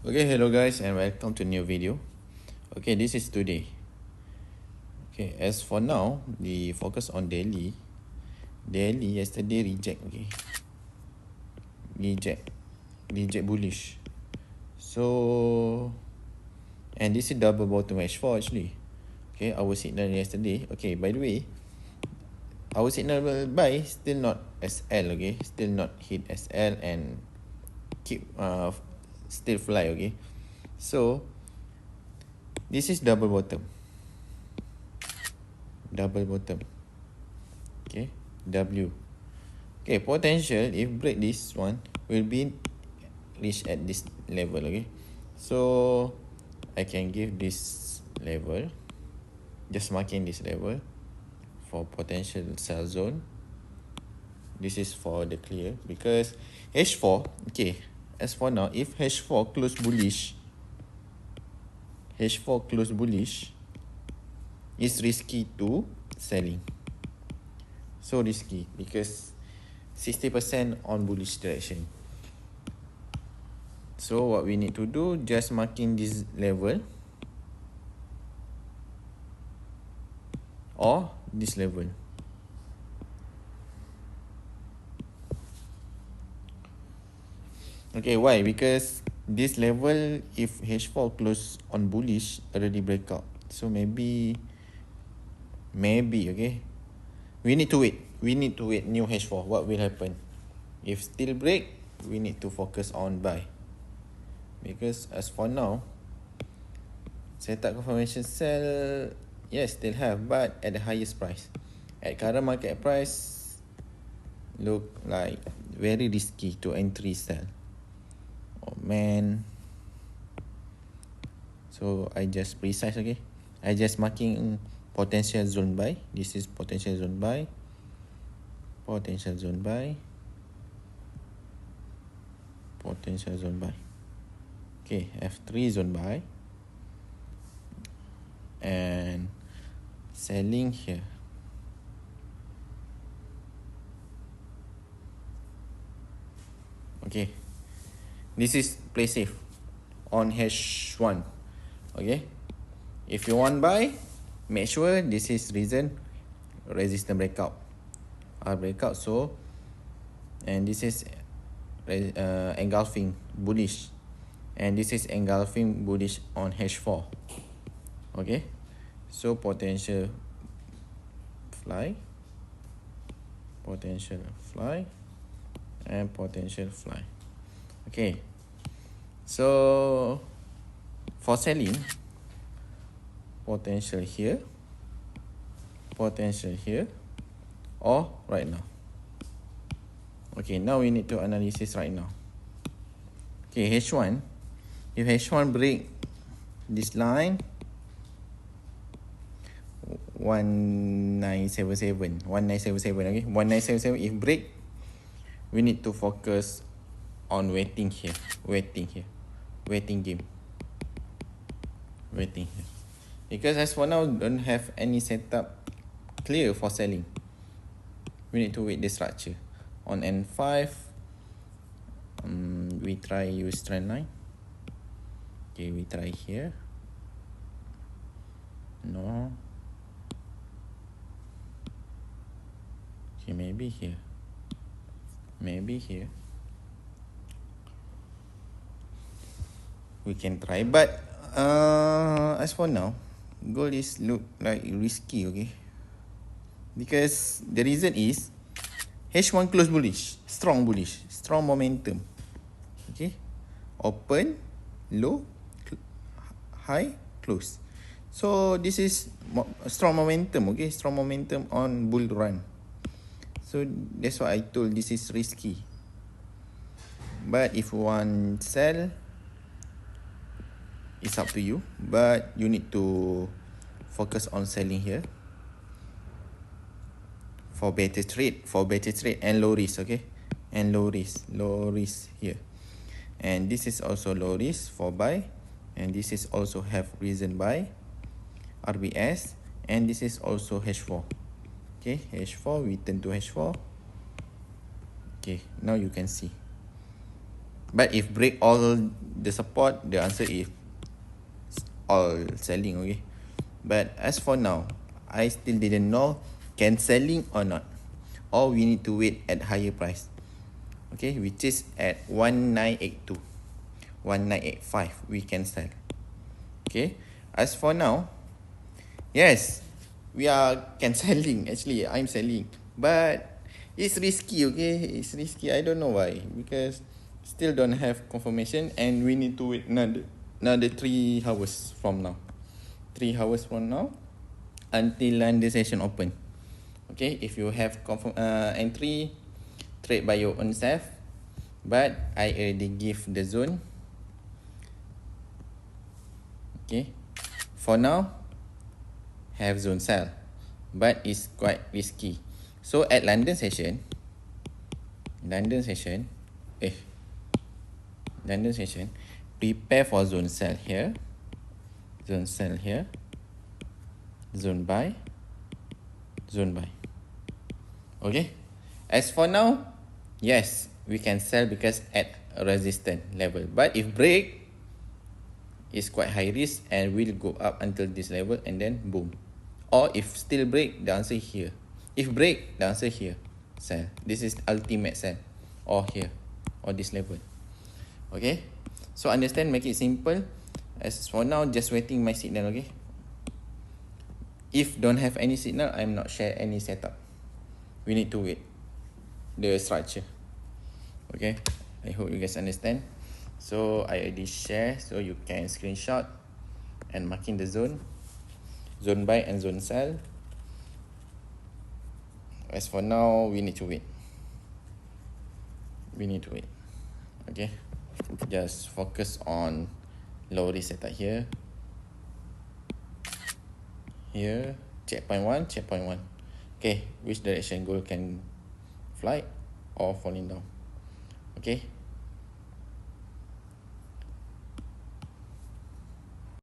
Okay, hello guys and welcome to new video. Okay, this is today. Okay, as for now, the focus on daily. Daily yesterday reject, okay. Reject bullish. So, and this is double bottom H4 actually. Okay, our signal yesterday. Okay, by the way, our signal buy still not SL, okay. Still not hit SL and keep still fly, okay. So, this is double bottom. Okay, W. Okay, potential if break this one will be reached at this level, okay. So I can give this level, just marking this level for potential sell zone. This is for the clear because H4, okay, as for now, if H4 close bullish, is risky to selling. So risky because 60% on bullish direction. So what we need to do, just marking this level or this level. Okay, why? Because this level, if H4 close on bullish, already breakout. So maybe, okay. We need to wait. New H4. What will happen? If still break, we need to focus on buy. Because as for now, setup confirmation sell, yes, still have, but at the highest price. At current market price, look like very risky to entry sell. Oh man. So I just precise, okay. I just marking potential zone buy. This is potential zone buy. Potential zone buy. Okay, F3 zone buy. And selling here. Okay. This is play safe on H1. Okay. If you want buy, make sure this is resistance breakout. Breakout, so, and this is engulfing bullish, and this is engulfing bullish on H4. Okay, so potential fly, and potential fly. Okay, so for selling, potential here, or right now. Okay, now we need to analysis right now. Okay, H1, if H1 break this line 1977, okay, 1977, if break, we need to focus on waiting game, because as for now don't have any setup clear for selling. We need to wait the structure on N5. We try use trend line. Okay, we try here. No. Okay, maybe here. We can try, but as for now, gold is look like risky, okay? Because the reason is H1 close bullish, strong momentum. Okay, open, low, high, close. So this is strong momentum, okay? Strong momentum on bull run. So that's why I told this is risky. But if you want sell, it's up to you. But you need to focus on selling here for better trade, and low risk, okay? And low risk here. And this is also low risk for buy, and this is also have reason buy, RBS, and this is also H4. Okay, H4, we turn to H4. Okay, now you can see. But if break all the support, the answer is all selling, okay. But as for now, I still didn't know can selling or not, or we need to wait at higher price, okay, which is at 1982, 1985 we can sell. Okay, as for now, yes, we are can selling. Actually, I'm selling, but it's risky. Okay, it's risky. I don't know why, because still don't have confirmation, and we need to wait another 3 hours from now. 3 hours from now until London session open. Okay, if you have entry, trade by your own self, but I already give the zone. Okay, for now have zone sell, but it's quite risky. So at London session, London session, prepare for zone sell here, zone sell here, zone buy, zone buy. Okay, as for now, yes, we can sell because at resistance level, but if break, it's quite high risk and will go up until this level and then boom. Or if still break, the answer here. If break, the answer here, sell. This is ultimate sell, or here, or this level. Okay, so understand, make it simple. As for now, just waiting my signal. Okay, if don't have any signal, I'm not share any setup. We need to wait the structure. Okay, I hope you guys understand. So I already share, so you can screenshot and marking the zone buy and zone sell. As for now, we need to wait. Okay, just focus on low risk setup here, checkpoint 1, checkpoint 1. Okay, which direction gold can fly or falling down. Okay,